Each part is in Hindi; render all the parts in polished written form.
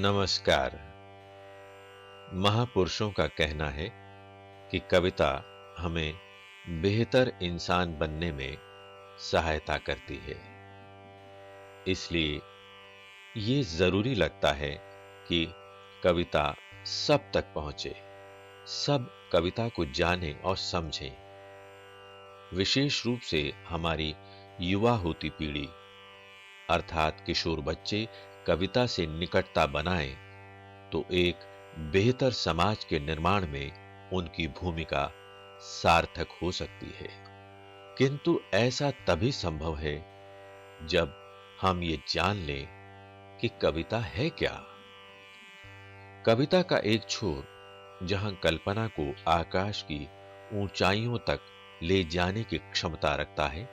नमस्कार। महापुरुषों का कहना है कि कविता हमें बेहतर इंसान बनने में सहायता करती है। इसलिए ये जरूरी लगता है कि कविता सब तक पहुंचे, सब कविता को जानें और समझें। विशेष रूप से हमारी युवा होती पीढ़ी अर्थात किशोर बच्चे कविता से निकटता बनाएं तो एक बेहतर समाज के निर्माण में उनकी भूमिका सार्थक हो सकती है। किंतु ऐसा तभी संभव है जब हम ये जान लें कि कविता है क्या। कविता का एक छोर जहां कल्पना को आकाश की ऊंचाइयों तक ले जाने की क्षमता रखता है,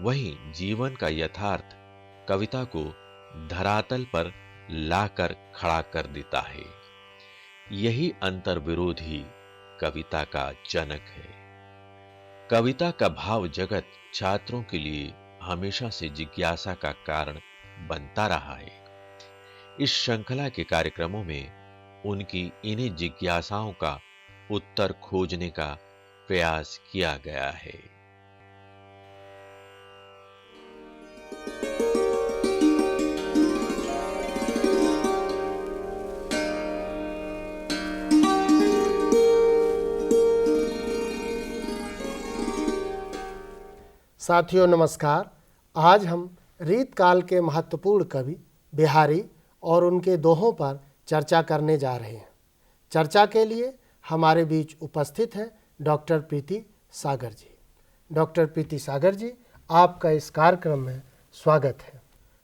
वहीं जीवन का यथार्थ कविता को धरातल पर लाकर खड़ा कर देता है। यही अंतर्विरोध ही कविता का जनक है। कविता का भाव जगत छात्रों के लिए हमेशा से जिज्ञासा का कारण बनता रहा है। इस श्रृंखला के कार्यक्रमों में उनकी इन्हीं जिज्ञासाओं का उत्तर खोजने का प्रयास किया गया है। साथियों नमस्कार। आज हम रीतकाल के महत्वपूर्ण कवि बिहारी और उनके दोहों पर चर्चा करने जा रहे हैं। चर्चा के लिए हमारे बीच उपस्थित हैं डॉक्टर प्रीति सागर जी। डॉक्टर प्रीति सागर जी, आपका इस कार्यक्रम में स्वागत है।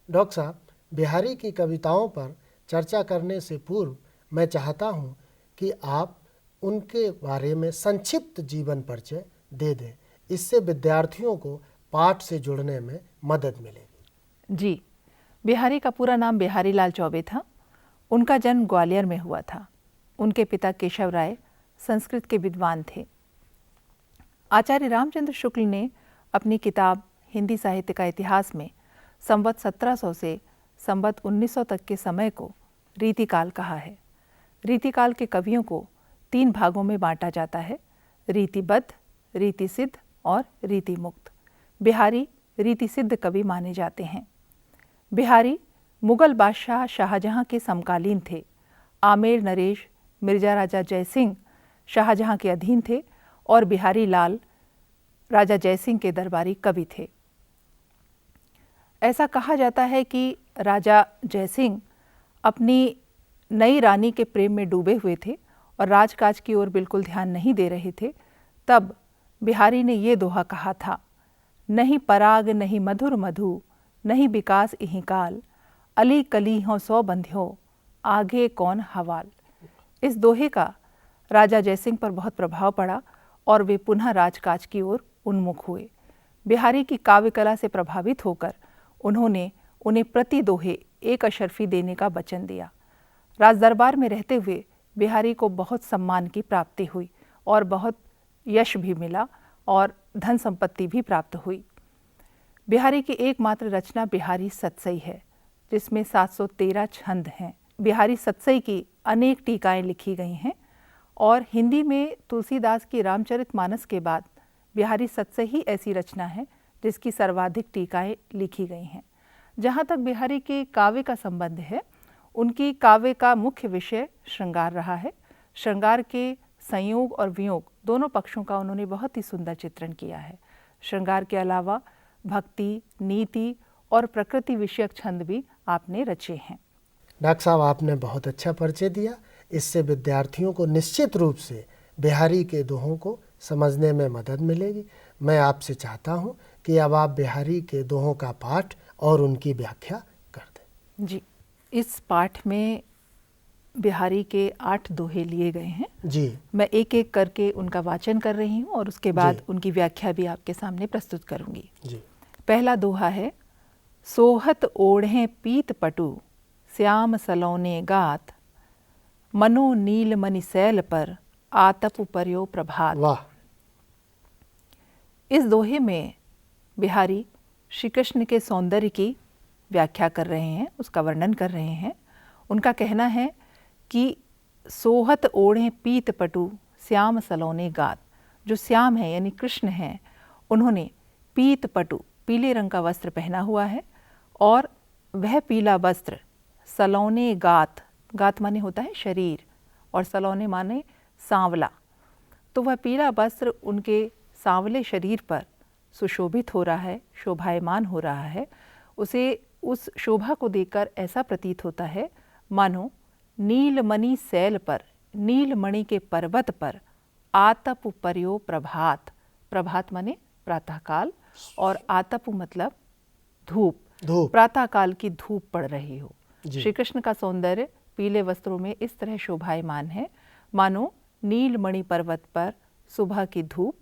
डॉक्टर साहब, बिहारी की कविताओं पर चर्चा करने से पूर्व मैं चाहता हूं कि आप उनके बारे में संक्षिप्त जीवन परिचय दे दें। इससे विद्यार्थियों को पाठ से जुड़ने में मदद मिलेगी। जी, बिहारी का पूरा नाम बिहारी लाल चौबे था। उनका जन्म ग्वालियर में हुआ था। उनके पिता केशव राय संस्कृत के विद्वान थे। आचार्य रामचंद्र शुक्ल ने अपनी किताब हिंदी साहित्य का इतिहास में संवत 1700 से संवत 1900 तक के समय को रीतिकाल कहा है। रीतिकाल के कवियों को 3 भागों में बांटा जाता है: रीतिबद्ध, रीतिसिद्ध और रीतिमुक्त। बिहारी रीतिसिद्ध कवि माने जाते हैं। बिहारी मुगल बादशाह शाहजहां के समकालीन थे। आमेर नरेश मिर्जा राजा जयसिंह शाहजहां के अधीन थे और बिहारी लाल राजा जयसिंह के दरबारी कवि थे। ऐसा कहा जाता है कि राजा जयसिंह अपनी नई रानी के प्रेम में डूबे हुए थे और राजकाज की ओर बिल्कुल ध्यान नहीं दे रहे थे। तब बिहारी ने ये दोहा कहा था: नहीं पराग नहीं मधुर मधु, नहीं विकास इहीं काल, अली कली हों सौ बंध्यो, आगे कौन हवाल। इस दोहे का राजा जयसिंह पर बहुत प्रभाव पड़ा और वे पुनः राजकाज की ओर उन्मुख हुए। बिहारी की काव्य कला से प्रभावित होकर उन्होंने उन्हें प्रति दोहे 1 अशर्फी देने का वचन दिया। राजदरबार में रहते हुए बिहारी को बहुत सम्मान की प्राप्ति हुई और बहुत यश भी मिला और धन संपत्ति भी प्राप्त हुई। बिहारी की एकमात्र रचना बिहारी सतसई है, जिसमें 713 छंद हैं। बिहारी सतसई की अनेक टीकाएं लिखी गई हैं और हिंदी में तुलसीदास की रामचरितमानस के बाद बिहारी सतसई ही ऐसी रचना है जिसकी सर्वाधिक टीकाएं लिखी गई हैं। जहाँ तक बिहारी के काव्य का संबंध है, उनकी काव्य का मुख्य विषय श्रृंगार रहा है। श्रृंगार के संयोग और वियोग दोनों पक्षों का उन्होंने बहुत ही सुंदर चित्रण किया है। श्रृंगार के अलावा भक्ति, नीति और प्रकृति विषयक छंद भी आपने रचे हैं। डॉक्टर साहब, आपने बहुत अच्छा परिचय दिया। इससे विद्यार्थियों को निश्चित रूप से बिहारी के दोहों को समझने में मदद मिलेगी। मैं आपसे चाहता हूँ कि अब आप बिहारी के दोहों का पाठ और उनकी व्याख्या कर दें। जी, इस पाठ में बिहारी के 8 दोहे लिए गए हैं। जी, मैं एक एक करके उनका वाचन कर रही हूँ और उसके बाद उनकी व्याख्या भी आपके सामने प्रस्तुत करूँगी। जी। पहला दोहा है: सोहत ओढ़े पीत पटु, श्याम सलोने गात, मनो नील मणि सैल पर, आतप पर्यो प्रभात। वाह। इस दोहे में बिहारी श्री कृष्ण के सौंदर्य की व्याख्या कर रहे हैं, उसका वर्णन कर रहे हैं। उनका कहना है कि सोहत ओढ़े पीत पटु श्याम सलोने गात। जो श्याम है यानी कृष्ण हैं, उन्होंने पीत पटु पीले रंग का वस्त्र पहना हुआ है और वह पीला वस्त्र सलोने गात, गात माने होता है शरीर और सलोने माने सांवला, तो वह पीला वस्त्र उनके सांवले शरीर पर सुशोभित हो रहा है, शोभायमान हो रहा है। उसे उस शोभा को देखकर ऐसा प्रतीत होता है मानो नीलमणि शैल पर, नीलमणि के पर्वत पर आतप पर्यो प्रभात। प्रभात माने प्रातःकाल और आतप मतलब धूप, प्रातःकाल की धूप पड़ रही हो। श्री कृष्ण का सौंदर्य पीले वस्त्रों में इस तरह शोभायमान है मानो नीलमणि पर्वत पर सुबह की धूप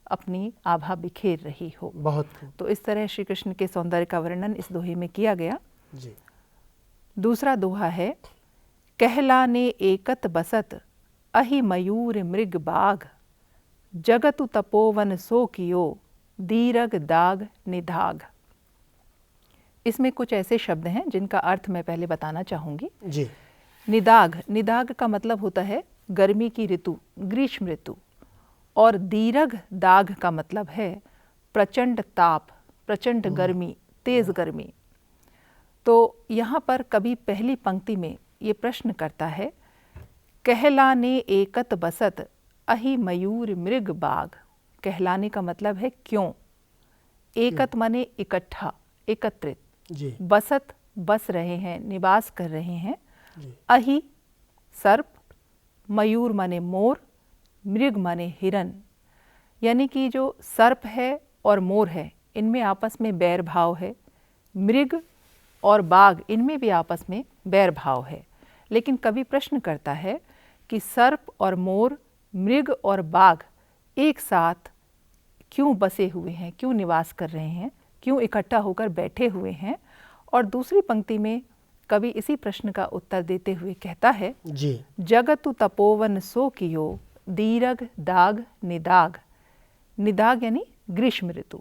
अपनी आभा बिखेर रही हो। बहुत तो इस तरह श्री कृष्ण के सौंदर्य का वर्णन इस दोहे में किया गया। जी। दूसरा दोहा है, कहलाने एकत बसत अहि मयूर मृग बाघ, जगतु तपोवन सो कियो दीरग दाग निधाग। इसमें कुछ ऐसे शब्द हैं जिनका अर्थ मैं पहले बताना चाहूँगी। जी। निदाग, निदाग का मतलब होता है गर्मी की ऋतु, ग्रीष्म ऋतु, और दीरग दाग का मतलब है प्रचंड ताप, प्रचंड गर्मी, तेज गर्मी। तो यहाँ पर कवि पहली पंक्ति में ये प्रश्न करता है, कहलाने एकत बसत अहि मयूर मृग बाघ। कहलाने का मतलब है क्यों, एकत माने इकट्ठा, एकत्रित, जी। बसत बस रहे हैं, निवास कर रहे हैं, जी। अहि सर्प, मयूर माने मोर, मृग माने हिरन। यानी कि जो सर्प है और मोर है इनमें आपस में बैर भाव है, मृग और बाघ इनमें भी आपस में बैर भाव है। लेकिन कवि प्रश्न करता है कि सर्प और मोर, मृग और बाघ एक साथ क्यों बसे हुए हैं, क्यों निवास कर रहे हैं, क्यों इकट्ठा होकर बैठे हुए हैं। और दूसरी पंक्ति में कवि इसी प्रश्न का उत्तर देते हुए कहता है, जी। जगतु तपोवन सो कियो दीरग दाग निदाग। निदाग यानी ग्रीष्म ऋतु।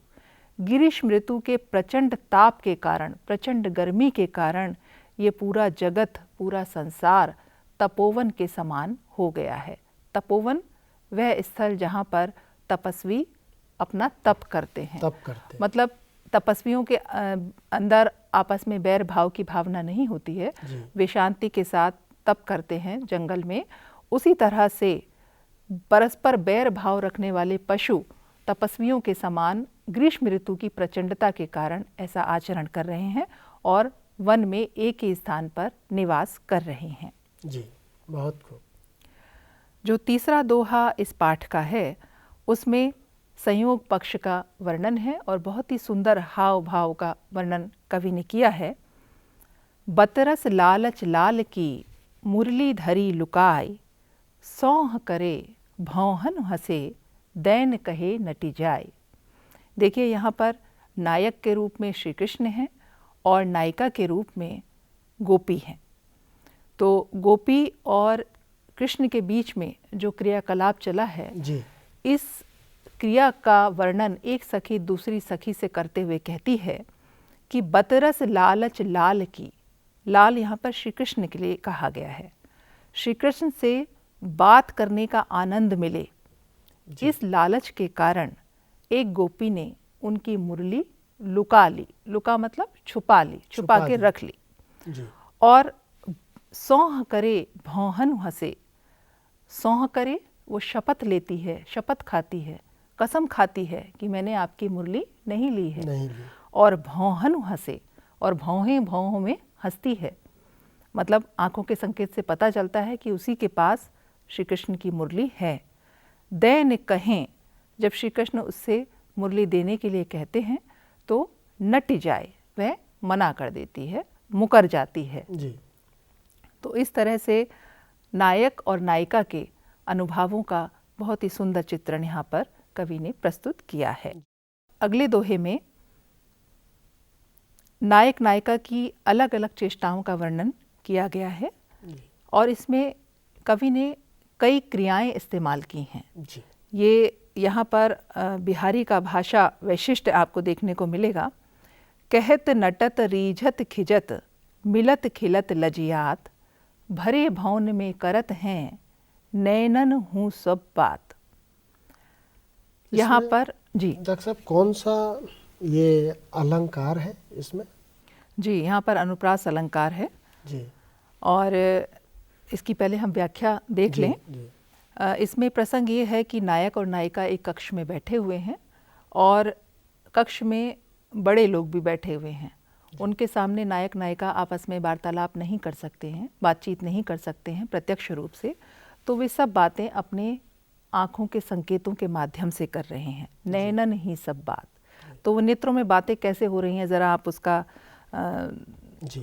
ग्रीष्म ऋतु के प्रचंड ताप के कारण, प्रचंड गर्मी के कारण ये पूरा जगत, पूरा संसार तपोवन के समान हो गया है। तपोवन वह स्थल जहाँ पर तपस्वी अपना तप करते हैं। मतलब तपस्वियों के अंदर आपस में बैर भाव की भावना नहीं होती है, वे शांति के साथ तप करते हैं जंगल में। उसी तरह से परस्पर बैर भाव रखने वाले पशु तपस्वियों के समान ग्रीष्म ऋतु की प्रचंडता के कारण ऐसा आचरण कर रहे हैं और वन में एक ही स्थान पर निवास कर रहे हैं। जी, बहुत खूब। जो तीसरा दोहा इस पाठ का है उसमें संयोग पक्ष का वर्णन है और बहुत ही सुंदर हाव भाव का वर्णन कवि ने किया है। बतरस लालच लाल की मुरली धरी लुकाई, सौह करे भौहन हंसे दैन कहे नटी जाए। देखिए यहाँ पर नायक के रूप में श्री कृष्ण हैं और नायिका के रूप में गोपी हैं। तो गोपी और कृष्ण के बीच में जो क्रियाकलाप चला है जी। इस क्रिया का वर्णन एक सखी दूसरी सखी से करते हुए कहती है कि बतरस लालच लाल की। लाल यहाँ पर श्री कृष्ण के लिए कहा गया है। श्री कृष्ण से बात करने का आनंद मिले, इस लालच के कारण एक गोपी ने उनकी मुरली लुका ली। लुका मतलब छुपा ली, छुपा के रख ली। जी। और सौह करे भौहन हंसे। सौह करे वो शपथ लेती है, शपथ खाती है, कसम खाती है कि मैंने आपकी मुरली नहीं ली है। नहीं ली। और भौहन हंसे, और भौहें भौहों में हंसती है। मतलब आंखों के संकेत से पता चलता है कि उसी के पास श्री कृष्ण की मुरली है। दैन कहें, जब श्री कृष्ण उससे मुरली देने के लिए कहते हैं तो नट जाए, वह मना कर देती है, मुकर जाती है। जी। तो इस तरह से नायक और नायिका के अनुभवों का बहुत ही सुंदर चित्रण यहाँ पर कवि ने प्रस्तुत किया है। अगले दोहे में नायक नायिका की अलग अलग चेष्टाओं का वर्णन किया गया है और इसमें कवि ने कई क्रियाएं इस्तेमाल की हैं। जी। ये यहाँ पर बिहारी का भाषा वैशिष्ट्य आपको देखने को मिलेगा। कहत नटत रीझत खिजत मिलत खिलत लजियात, भरे भवन में करत हैं, नैनन हूँ सब बात। यहाँ पर जी डॉक्टर साहब कौन सा ये अलंकार है इसमें? जी, यहाँ पर अनुप्रास अलंकार है जी और इसकी पहले हम व्याख्या देख जी लें। जी इसमें प्रसंग ये है कि नायक और नायिका एक कक्ष में बैठे हुए हैं और कक्ष में बड़े लोग भी बैठे हुए हैं। उनके सामने नायक नायिका आपस में वार्तालाप नहीं कर सकते हैं, बातचीत नहीं कर सकते हैं प्रत्यक्ष रूप से, तो वे सब बातें अपने आँखों के संकेतों के माध्यम से कर रहे हैं। नैनन ही सब बात, तो वो नेत्रों में बातें कैसे हो रही हैं, ज़रा आप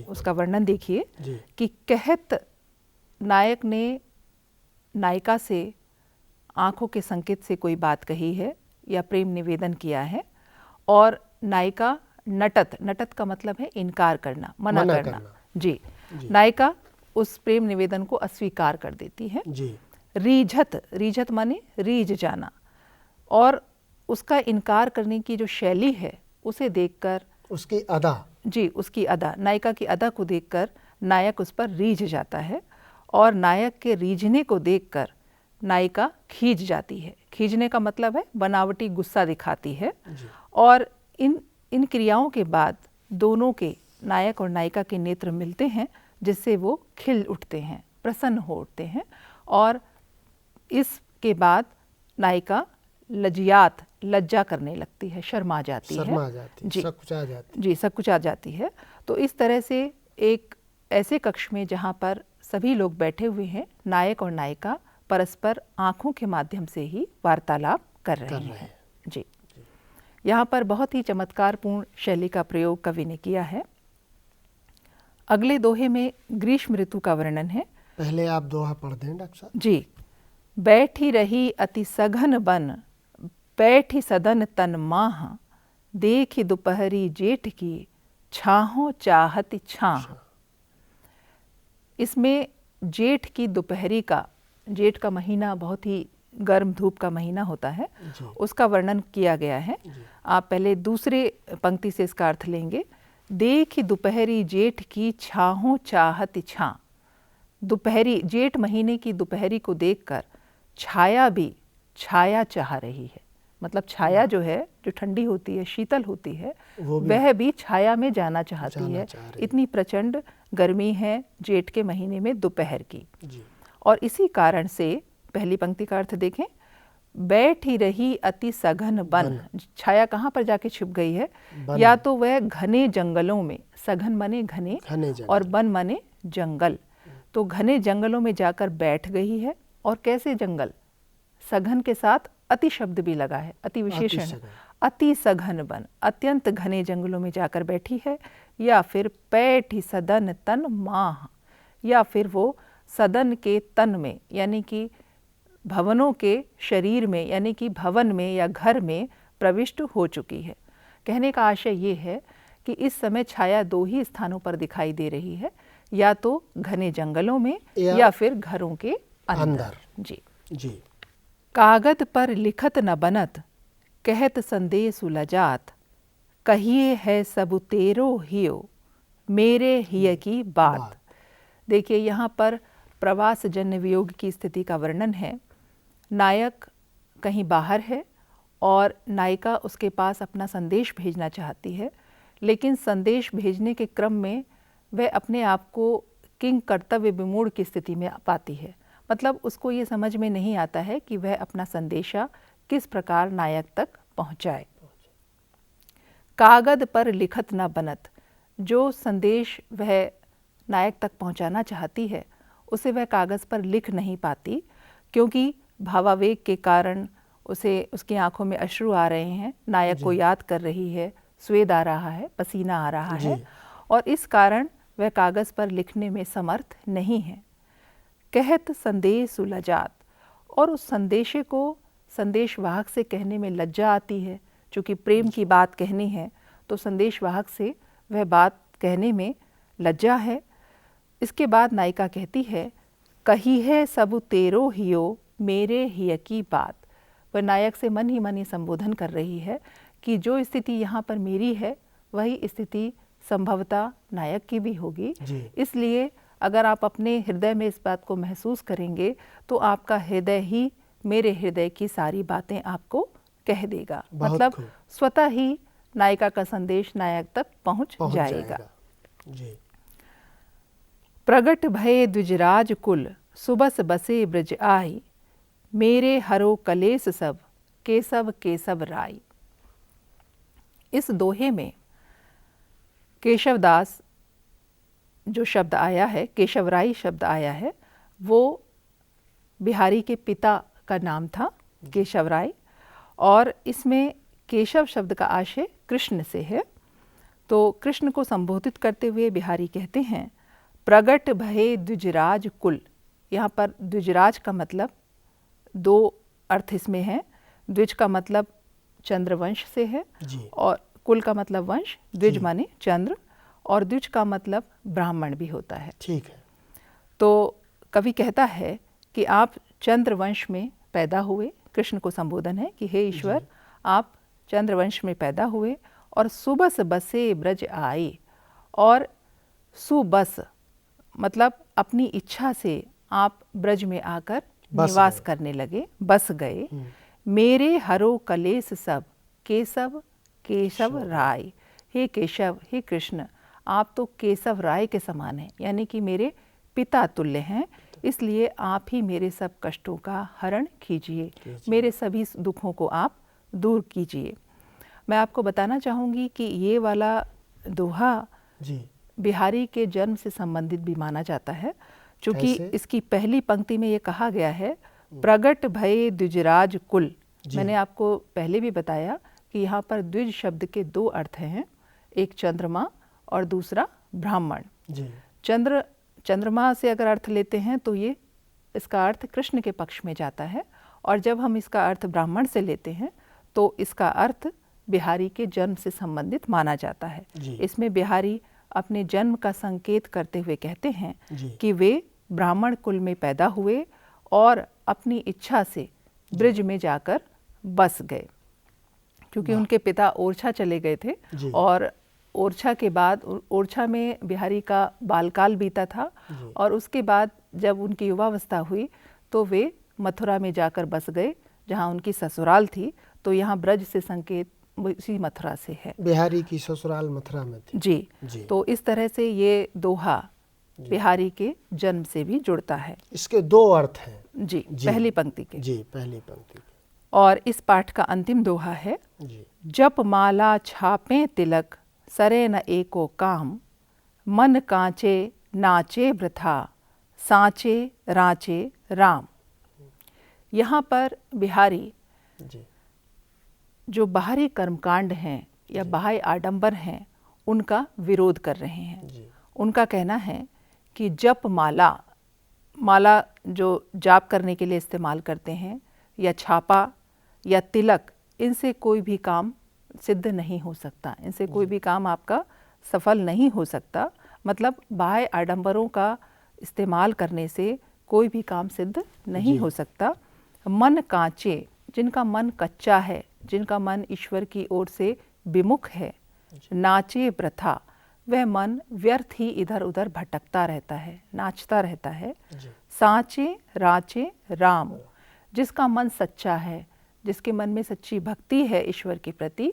उसका वर्णन देखिए कि कहत नायक ने नायिका से आँखों के संकेत से कोई बात कही है या प्रेम निवेदन किया है, और नायिका नटत, नटत का मतलब है इनकार करना, मना करना। जी, नायिका उस प्रेम निवेदन को अस्वीकार कर देती है। जी रीझत, रीझत माने रीझ जाना, और उसका इनकार करने की जो शैली है उसे देखकर, उसकी अदा, जी उसकी अदा, नायिका की अदा को देखकर नायक उस पर रीझ जाता है, और नायक के रीझने को देखकर नायिका खींच जाती है। खींचने का मतलब है बनावटी गुस्सा दिखाती है, और इन क्रियाओं के बाद दोनों के, नायक और नायिका के नेत्र मिलते हैं, जिससे वो खिल उठते हैं, प्रसन्न हो उठते हैं, और इसके बाद नायिका लज्जात, लज्जा करने लगती है, शर्मा जाती है, जी सकुचा जाती, जी सकुचा जाती है। तो इस तरह से एक ऐसे कक्ष में जहाँ पर सभी लोग बैठे हुए हैं, नायक और नायिका परस्पर आँखों के माध्यम से ही वार्तालाप कर रहे हैं। जी, यहाँ पर बहुत ही चमत्कारपूर्ण शैली का प्रयोग कवि ने किया है। अगले दोहे में ग्रीष्म ऋतु का वर्णन है। पहले आप दोहा पढ़ दें डॉक्टर साहब। जी, बैठी रही अति सघन बन, बैठी सदन तन माह, देखी दोपहरी जेठ की, छाहों चाहत छाह। इसमें जेठ की दोपहरी का, जेठ का महीना बहुत ही गर्म धूप का महीना होता है, उसका वर्णन किया गया है। आप पहले दूसरे पंक्ति से इसका अर्थ लेंगे। देखी दोपहरी जेठ की, छाहों चाहत छां। दोपहरी, जेठ महीने की दोपहरी को देखकर छाया भी छाया चाह रही है। मतलब छाया जो है, जो ठंडी होती है, शीतल होती है, वह भी छाया में जाना चाहती है। इतनी प्रचंड गर्मी है जेठ के महीने में दोपहर की। और इसी कारण से पहली पंक्ति का अर्थ देखें, बैठी रही अति सघन बन। छाया कहाँ पर जाके छिप गई है? या तो वह घने जंगलों में, सघन माने घने और बन माने जंगल, तो घने जंगलों में जाकर बैठ गई है। और कैसे जंगल? सघन के साथ अति शब्द भी लगा है, अति विशेषण, अति सघन बन, अत्यंत घने जंगलों में जाकर बैठी है। या फिर बैठी सदन तन माह, या फिर वो सदन के तन में यानी कि भवनों के शरीर में यानी कि भवन में या घर में प्रविष्ट हो चुकी है। कहने का आशय ये है कि इस समय छाया दो ही स्थानों पर दिखाई दे रही है, या तो घने जंगलों में या फिर घरों के अंदर। जी जी। कागद पर लिखत न बनत, कहत संदेश उलजात, कहिए है सब तेरो हियो, मेरे हिय की बात। देखिए, यहाँ पर प्रवास जन्य वियोग की स्थिति का वर्णन है। नायक कहीं बाहर है और नायिका उसके पास अपना संदेश भेजना चाहती है, लेकिन संदेश भेजने के क्रम में वह अपने आप को किंग कर्तव्य विमूढ़ की स्थिति में पाती है। मतलब उसको ये समझ में नहीं आता है कि वह अपना संदेशा किस प्रकार नायक तक पहुंचाए। कागद पर लिखत न बनत, जो संदेश वह नायक तक पहुंचाना चाहती है उसे वह कागज़ पर लिख नहीं पाती, क्योंकि भावावेग के कारण उसे, उसकी आंखों में अश्रु आ रहे हैं, नायक को याद कर रही है, स्वेद आ रहा है, पसीना आ रहा है, और इस कारण वह कागज़ पर लिखने में समर्थ नहीं है। कहत संदेश उलजात, और उस संदेशे को संदेशवाहक से कहने में लज्जा आती है। चूँकि प्रेम की बात कहनी है तो संदेशवाहक से वह बात कहने में लज्जा है। इसके बाद नायिका कहती है, कही है सब तेरो हियो, मेरे हिय की बात। वह नायक से मन ही मन ही संबोधन कर रही है कि जो स्थिति यहाँ पर मेरी है वही स्थिति संभवतः नायक की भी होगी, इसलिए अगर आप अपने हृदय में इस बात को महसूस करेंगे तो आपका हृदय ही मेरे हृदय की सारी बातें आपको कह देगा। मतलब खूब। स्वतः ही नायिका का संदेश नायक तक पहुंच जाएगा। जी। प्रगट भये द्विजराज कुल, सुबस बसे ब्रज आई, मेरे हरो कलेस सब, केशव केशव राय। इस दोहे में केशवदास जो शब्द आया है, केशवराय शब्द आया है, वो बिहारी के पिता का नाम था केशवराय, और इसमें केशव शब्द का आशय कृष्ण से है। तो कृष्ण को संबोधित करते हुए बिहारी कहते हैं, प्रगट भये द्विजराज कुल। यहाँ पर द्विजराज का मतलब दो अर्थ इसमें है। द्विज का मतलब चंद्रवंश से है जी। और कुल का मतलब वंश, द्विज माने चंद्र, और द्विज का मतलब ब्राह्मण भी होता है। ठीक है। तो कवि कहता है कि आप चंद्रवंश में पैदा हुए। कृष्ण को संबोधन है कि हे ईश्वर, आप चंद्रवंश में पैदा हुए और सुबस बसे ब्रज आए, और सुबस मतलब अपनी इच्छा से आप ब्रज में आकर निवास करने लगे, बस गए। मेरे हरो कलेस सब, केशव केशव राय। हे केशव, हे कृष्ण, आप तो केशव राय के समान हैं, यानी कि मेरे पिता तुल्य हैं, इसलिए आप ही मेरे सब कष्टों का हरण कीजिए, मेरे सभी दुखों को आप दूर कीजिए। मैं आपको बताना चाहूँगी कि ये वाला दोहा जी बिहारी के जन्म से संबंधित भी माना जाता है, क्योंकि इसकी पहली पंक्ति में ये कहा गया है, प्रगट भये द्विजराज कुल। मैंने आपको पहले भी बताया कि यहाँ पर द्विज शब्द के दो अर्थ हैं, एक चंद्रमा और दूसरा ब्राह्मण। जी। चंद्रमा से अगर अर्थ लेते हैं तो ये इसका अर्थ कृष्ण के पक्ष में जाता है, और जब हम इसका अर्थ ब्राह्मण से लेते हैं तो इसका अर्थ बिहारी के जन्म से संबंधित माना जाता है। इसमें बिहारी अपने जन्म का संकेत करते हुए कहते हैं कि वे ब्राह्मण कुल में पैदा हुए और अपनी इच्छा से ब्रज में जाकर बस गए, क्योंकि उनके पिता ओरछा चले गए थे, और ओरछा के बाद, ओरछा में बिहारी का बालकाल बीता था, और उसके बाद जब उनकी युवावस्था हुई तो वे मथुरा में जाकर बस गए, जहाँ उनकी ससुराल थी। तो यहाँ ब्रज से संकेत उसी मथुरा से है। बिहारी की ससुराल मथुरा में थी। जी। तो इस तरह से ये दोहा बिहारी के जन्म से भी जुड़ता है। इसके दो अर्थ हैं। जी, पहली पंक्ति के। जी, पहली पंक्ति के। और इस पाठ का अंतिम दोहा है, जप माला छापे तिलक, सरे न एको काम, मन कांचे नाचे वृथा, सांचे रांचे राम। यहाँ पर बिहारी जो बाहरी कर्मकांड हैं या बाह्य आडंबर हैं, उनका विरोध कर रहे हैं। उनका कहना है कि जप माला जो जाप करने के लिए इस्तेमाल करते हैं, या छापा या तिलक, इनसे कोई भी काम सिद्ध नहीं हो सकता, इनसे कोई भी काम आपका सफल नहीं हो सकता। मतलब बाह्य आडंबरों का इस्तेमाल करने से कोई भी काम सिद्ध नहीं हो सकता। मन कांचे, जिनका मन कच्चा है, जिनका मन ईश्वर की ओर से विमुख है, नाचे प्रथा, वह मन व्यर्थ ही इधर उधर भटकता रहता है, नाचता रहता है। सांचे राचे राम, जिसका मन सच्चा है, जिसके मन में सच्ची भक्ति है ईश्वर के प्रति,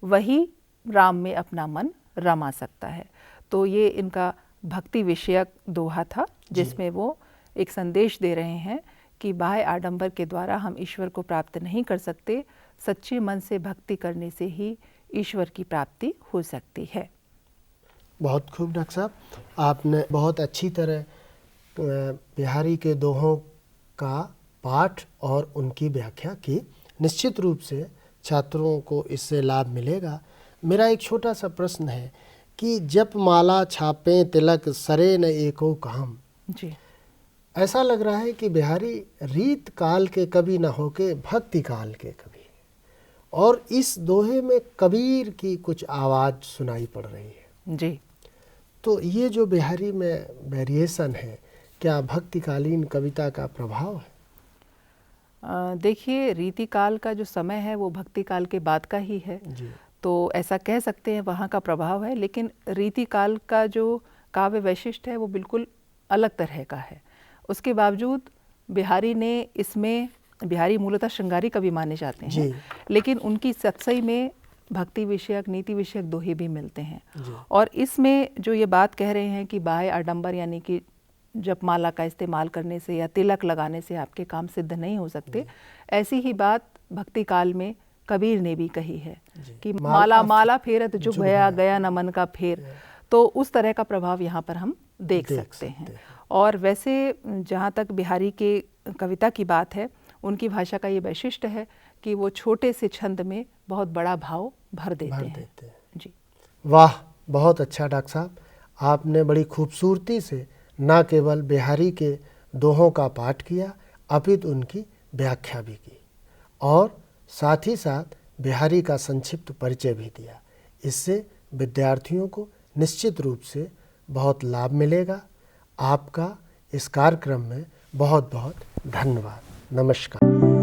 वही राम में अपना मन रमा सकता है। तो ये इनका भक्ति विषयक दोहा था, जिसमें वो एक संदेश दे रहे हैं कि बाह्य आडंबर के द्वारा हम ईश्वर को प्राप्त नहीं कर सकते, सच्चे मन से भक्ति करने से ही ईश्वर की प्राप्ति हो सकती है। बहुत खूब डॉक्टर साहब, आपने बहुत अच्छी तरह बिहारी के दोहों का पाठ और उनकी व्याख्या की। निश्चित रूप से छात्रों को इससे लाभ मिलेगा। मेरा एक छोटा सा प्रश्न है कि जप माला छापे तिलक, सरे न एको काम। जी, ऐसा लग रहा है कि बिहारी रीत काल के कवि न होके भक्ति काल के कवि, और इस दोहे में कबीर की कुछ आवाज़ सुनाई पड़ रही है। जी। तो ये जो बिहारी में वेरिएशन है, क्या भक्तिकालीन कविता का प्रभाव है? देखिए, रीतिकाल का जो समय है वो भक्ति काल के बाद का ही है। तो ऐसा कह सकते हैं वहाँ का प्रभाव है, लेकिन रीतिकाल का जो काव्य वैशिष्ट है वो बिल्कुल अलग तरह का है। उसके बावजूद बिहारी ने इसमें, बिहारी मूलतः श्रृंगारी कवि माने जाते हैं, लेकिन उनकी सतसई में भक्ति विषयक, नीति विषयक दोहे भी मिलते हैं। और इसमें जो ये बात कह रहे हैं कि बाह्य आडंबर यानी कि जपमाला का इस्तेमाल करने से या तिलक लगाने से आपके काम सिद्ध नहीं हो सकते, ऐसी ही बात भक्ति काल में कबीर ने भी कही है कि माला माला फेरत जुग गया, गया न मन का फेर। तो उस तरह का प्रभाव यहाँ पर हम देख सकते हैं। और वैसे जहाँ तक बिहारी के कविता की बात है, उनकी भाषा का ये वैशिष्ट्य है कि वो छोटे से छंद में बहुत बड़ा भाव भर देते हैं। जी, वाह, बहुत अच्छा डॉक्टर साहब, आपने बड़ी खूबसूरती से न केवल बिहारी के दोहों का पाठ किया, अपितु उनकी व्याख्या भी की और साथ ही साथ बिहारी का संक्षिप्त परिचय भी दिया। इससे विद्यार्थियों को निश्चित रूप से बहुत लाभ मिलेगा। आपका इस कार्यक्रम में बहुत बहुत धन्यवाद। नमस्कार।